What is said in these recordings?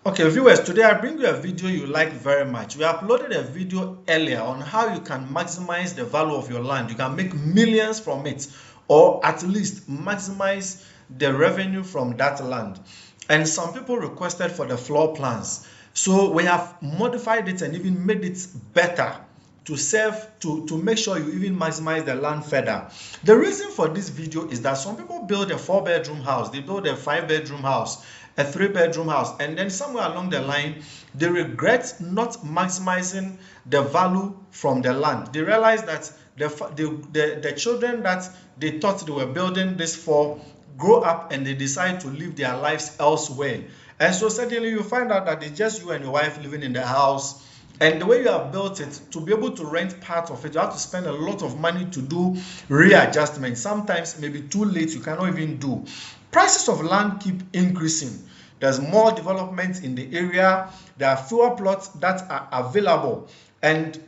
Okay, viewers, today I bring you a video you like very much. We uploaded a video earlier on how you can maximize the value of your land. You can make millions from it, or at least maximize the revenue from that land. And some people requested for the floor plans. So we have modified it and even made it better to make sure you even maximize the land further. The reason for this video is that some people build a 4-bedroom house, they build a 5-bedroom house, a 3-bedroom house, and then somewhere along the line they regret not maximizing the value from the land. They realize that the children that they thought they were building this for grow up and they decide to live their lives elsewhere, and so suddenly you find out that it's just you and your wife living in the house. And the way you have built it, to be able to rent part of it, you have to spend a lot of money to do readjustment. Sometimes maybe too late, you cannot even do. Prices of land keep increasing. There's more development in the area. There are fewer plots that are available. And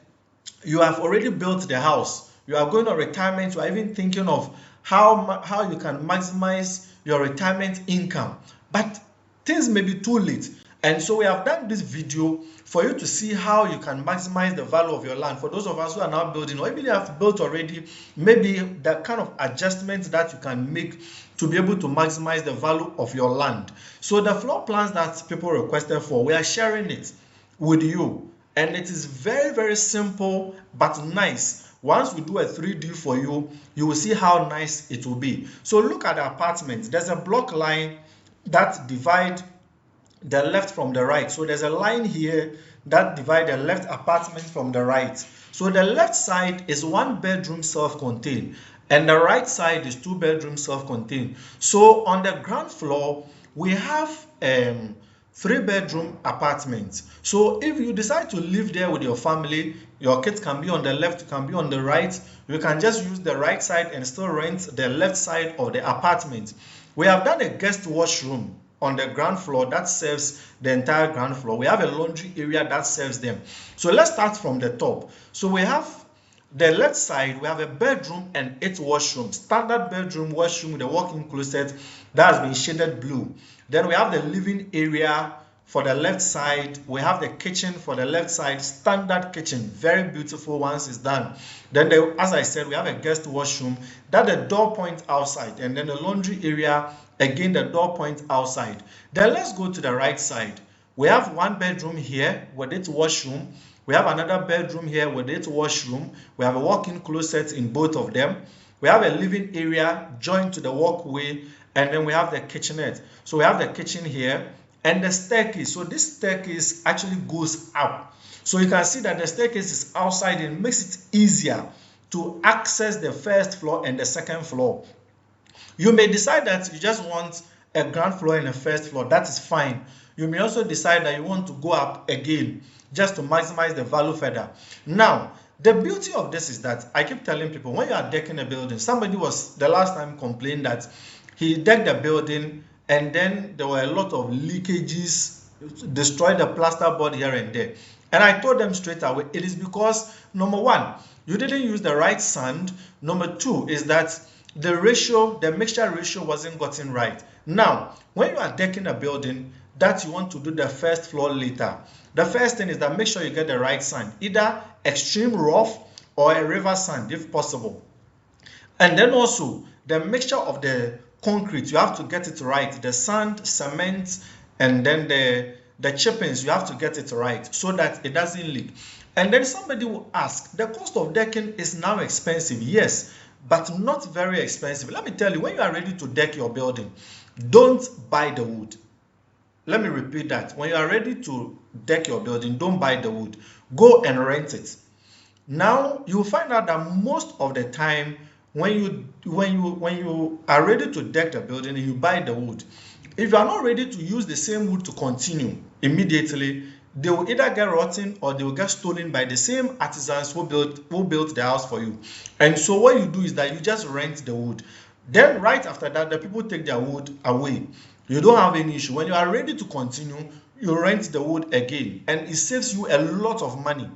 you have already built the house. You are going on retirement. You are even thinking of how you can maximize your retirement income. But things may be too late. And so we have done this video for you to see how you can maximize the value of your land. For those of us who are now building, or even you have built already, maybe the kind of adjustments that you can make to be able to maximize the value of your land. So the floor plans that people requested for, we are sharing it with you. And it is very, very simple but nice. Once we do a 3D for you, you will see how nice it will be. So look at the apartment. There's a block line that divides the left from the right. So there's a line here that divides the left apartment from the right. So the left side is 1-bedroom self-contained and the right side is 2-bedroom self-contained. So on the ground floor we have 3-bedroom apartments. So if you decide to live there with your family, your kids can be on the left, you can be on the right. You can just use the right side and still rent the left side of the apartment. We have done a guest washroom on the ground floor that serves the entire ground floor. We have a laundry area that serves them. So let's start from the top. So we have the left side, we have a bedroom and 8 washrooms. Standard bedroom, washroom with a walk-in closet that has been shaded blue. Then we have the living area for the left side. We have the kitchen for the left side, standard kitchen, very beautiful once it's done. Then as I said, we have a guest washroom that the door points outside, and then the laundry area, again the door points outside. Then let's go to the right side. We have 1 bedroom here with its washroom. We have another bedroom here with its washroom. We have a walk-in closet in both of them. We have a living area joined to the walkway, and then we have the kitchenette. So we have the kitchen here and the staircase. So this staircase actually goes up. So you can see that the staircase is outside. It makes it easier to access the first floor and the second floor. You may decide that you just want a ground floor and a first floor. That is fine. You may also decide that you want to go up again just to maximize the value further. Now, the beauty of this is that I keep telling people, when you are decking a building, somebody was the last time complained that he decked the building and then there were a lot of leakages, destroyed the plaster board here and there. And I told them straight away, it is because, number one, you didn't use the right sand. Number two is that the mixture ratio wasn't gotten right. Now, when you are decking a building that you want to do the first floor later, the first thing is that make sure you get the right sand, either extreme rough or a river sand if possible. And then also the mixture of the concrete, you have to get it right. The sand, cement, and then the chippings, you have to get it right so that it doesn't leak. And then somebody will ask, the cost of decking is now expensive. Yes, but not very expensive. Let me tell you, when you are ready to deck your building, don't buy the wood. Let me repeat that. When you are ready to deck your building, don't buy the wood. Go and rent it. Now, you'll find out that most of the time, when you are ready to deck the building and you buy the wood, if you are not ready to use the same wood to continue immediately, they will either get rotten or they will get stolen by the same artisans who built the house for you. And so what you do is that you just rent the wood. Then right after that, the people take their wood away. You don't have any issue. When you are ready to continue, you rent the wood again, and it saves you a lot of money.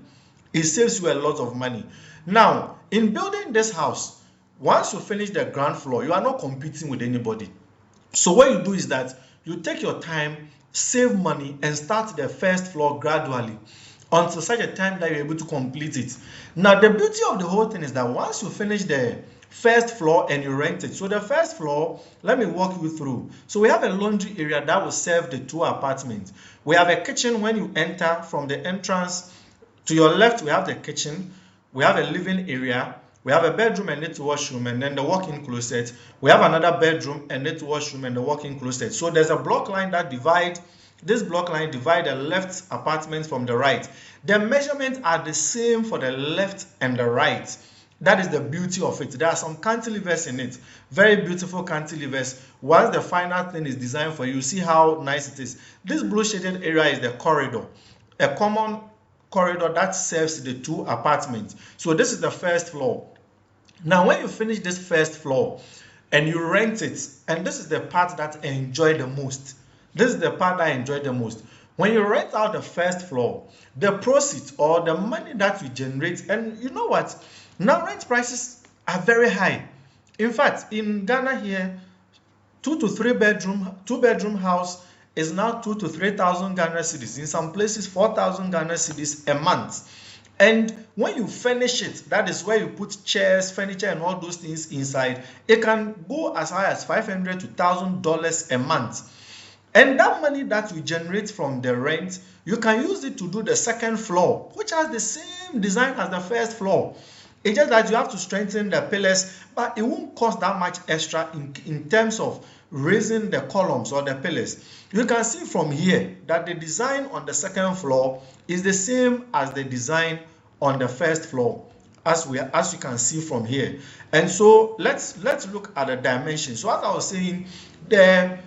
It saves you a lot of money. Now, in building this house, once you finish the ground floor, you are not competing with anybody. So what you do is that you take your time, save money, and start the first floor gradually until such a time that you're able to complete it. Now, the beauty of the whole thing is that once you finish the first floor and you rent it, so the first floor, let me walk you through. So we have a laundry area that will serve the 2 apartments. We have a kitchen. When you enter from the entrance, to your left we have the kitchen, we have a living area, we have a bedroom and a washroom, and then the walk-in closet. We have another bedroom and a washroom and the walk-in closet. So there's a block line that divides this block line divide the left apartment from the right. The measurements are the same for the left and the right. That is the beauty of it. There are some cantilevers in it, very beautiful cantilevers. Once the final thing is designed for you, see how nice it is. This blue shaded area is the corridor, a common corridor that serves the 2 apartments. So this is the first floor. Now, when you finish this first floor and you rent it, and this is the part that I enjoy the most. This is the part I enjoy the most. When you rent out the first floor, the proceeds or the money that you generate, and you know what? Now rent prices are very high. In fact, in Ghana here, 2 to 3 bedroom, 2-bedroom house is now 2 to 3,000 Ghana cedis. In some places, 4,000 Ghana cedis a month. And when you furnish it, that is where you put chairs, furniture, and all those things inside, it can go as high as $500 to $1,000 a month. And that money that you generate from the rent, you can use it to do the second floor, which has the same design as the first floor. It's just that you have to strengthen the pillars, but it won't cost that much extra in terms of raising the columns or the pillars. You can see from here that the design on the second floor is the same as the design on the first floor, as you can see from here. And so let's look at the dimensions. So as I was saying, the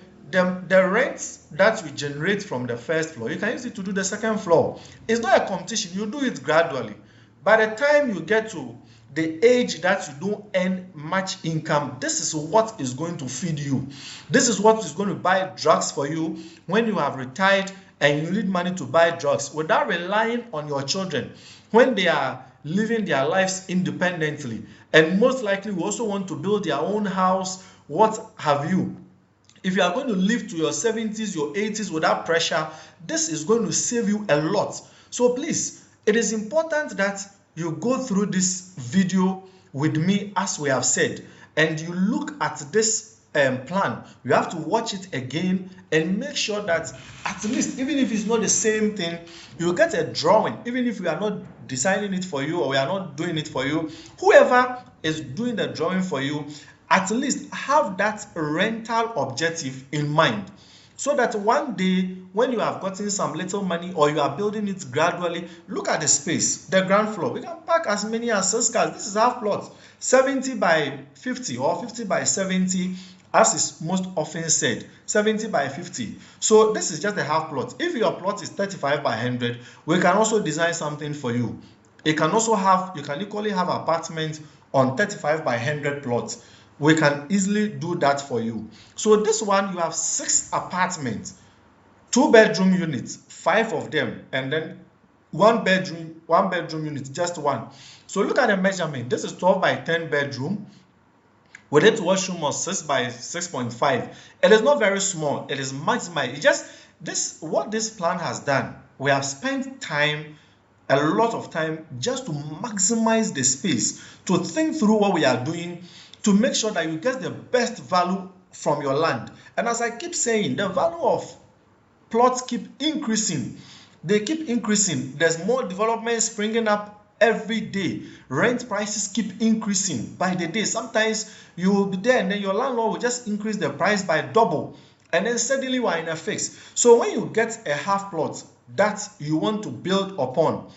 rents that we generate from the first floor, you can use it to do the second floor. It's not a competition. You do it gradually. By the time you get to the age that you don't earn much income, this is what is going to feed you. This is what is going to buy drugs for you when you have retired and you need money to buy drugs without relying on your children when they are living their lives independently. And most likely we also want to build their own house, what have you. If you are going to live to your 70s, your 80s without pressure, this is going to save you a lot. So please, it is important that you go through this video with me, as we have said, and you look at this plan. You have to watch it again and make sure that at least, even if it's not the same thing, you get a drawing. Even if we are not designing it for you or we are not doing it for you, whoever is doing the drawing for you, at least have that rental objective in mind, so that one day when you have gotten some little money or you are building it gradually, look at the space, the ground floor. We can park as many as 6 cars. This is half plot, 70 by 50 or 50 by 70, as is most often said, 70 by 50. So this is just a half plot. If your plot is 35 by 100, we can also design something for you. You can equally have apartments on 35 by 100 plots. We can easily do that for you. So this one, you have 6 apartments, 2-bedroom units, 5 of them, and then one bedroom unit, just one. So look at the measurement. This is 12 by 10 bedroom with its washroom of 6 by 6.5. It is not very small. It is maximized. It's just what this plan has done. We have spent time, a lot of time, just to maximize the space, to think through what we are doing, to make sure that you get the best value from your land. And as I keep saying, the value of plots keep increasing. They keep increasing. There's more development springing up every day. Rent prices keep increasing by the day. Sometimes you will be there and then your landlord will just increase the price by double. And then suddenly you are in a fix. So when you get a half plot that you want to build upon,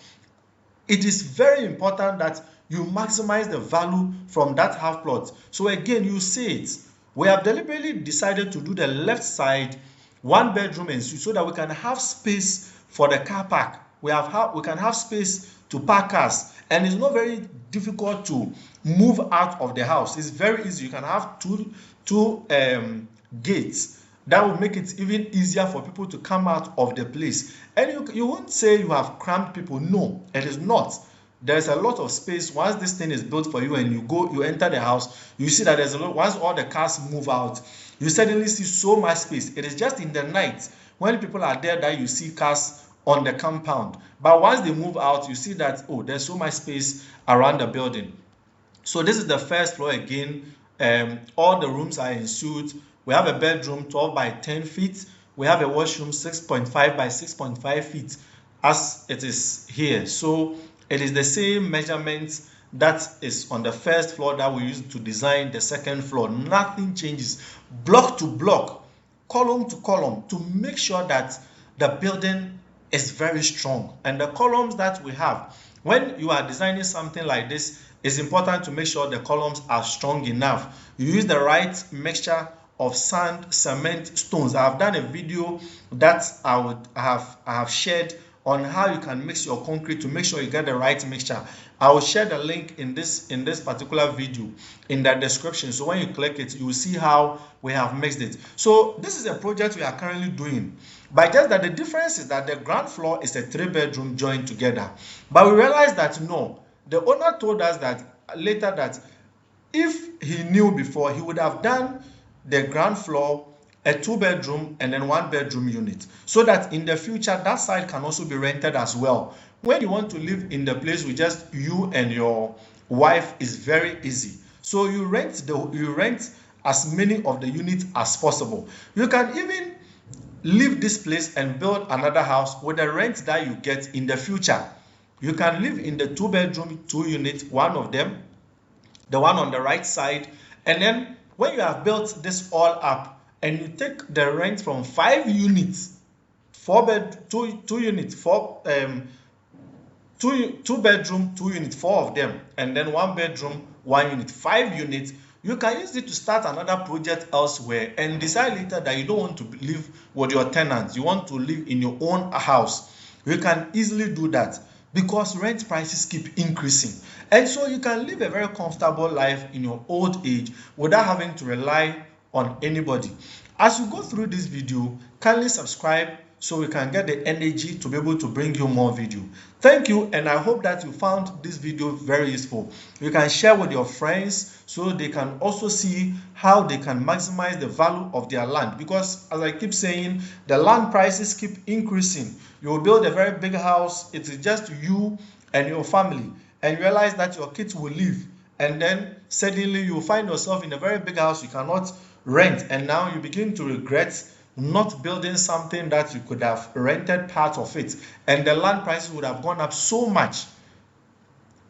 it is very important that you maximize the value from that half plot. So again, you see it. We have deliberately decided to do the left side 1 bedroom and suite so that we can have space for the car park. We can have space to park cars, and it's not very difficult to move out of the house. It's very easy. You can have two gates. That will make it even easier for people to come out of the place. And you won't say you have cramped people. No, it is not. there's a lot of space. Once this thing is built for you and you enter the house, you see that there's a lot. Once all the cars move out, you suddenly see so much space. It is just in the night when people are there that you see cars on the compound. But once they move out, you see that, oh, there's so much space around the building. So this is the first floor again. All the rooms are in suite. We have a bedroom 12 by 10 feet. We have a washroom 6.5 by 6.5 feet as it is here. So it is the same measurements that is on the first floor that we used to design the second floor. Nothing changes. Block to block, column to column, to make sure that the building is very strong. And the columns that we have, when you are designing something like this, it's important to make sure the columns are strong enough. You use the right mixture of sand, cement, stones. I have done a video that I have shared on how you can mix your concrete to make sure you get the right mixture. I will share the link in this particular video in the description. So when you click it, you will see how we have mixed it. So this is a project we are currently doing. But just that the difference is that the ground floor is a 3-bedroom joined together. But we realized that no, the owner told us that later that if he knew before, he would have done the ground floor a 2-bedroom and then 1-bedroom unit, so that in the future that side can also be rented as well. When you want to live in the place with just you and your wife, is very easy. So you rent as many of the units as possible. You can even leave this place and build another house with the rent that you get in the future. You can live in the 2-bedroom, 2-unit, one of them, the one on the right side, and then when you have built this all up and you take the rent from 5 units, 2 units, 2-bedroom, 2 units, 4 of them, and then 1-bedroom, 1 unit, 5 units, you can use it to start another project elsewhere and decide later that you don't want to live with your tenants, you want to live in your own house. You can easily do that because rent prices keep increasing. And so you can live a very comfortable life in your old age without having to rely on anybody. As you go through this video, kindly subscribe so we can get the energy to be able to bring you more video. Thank you, and I hope that you found this video very useful. You can share with your friends so they can also see how they can maximize the value of their land, because as I keep saying, the land prices keep increasing. You will build a very big house, it is just you and your family, and realize that your kids will leave, and then suddenly you find yourself in a very big house you cannot rent, and now you begin to regret not building something that you could have rented part of it, and the land prices would have gone up so much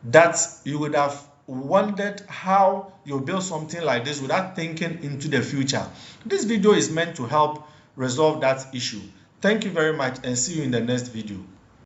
that you would have wondered how you build something like this without thinking into the future. This video is meant to help resolve that issue. Thank you very much, and see you in the next video.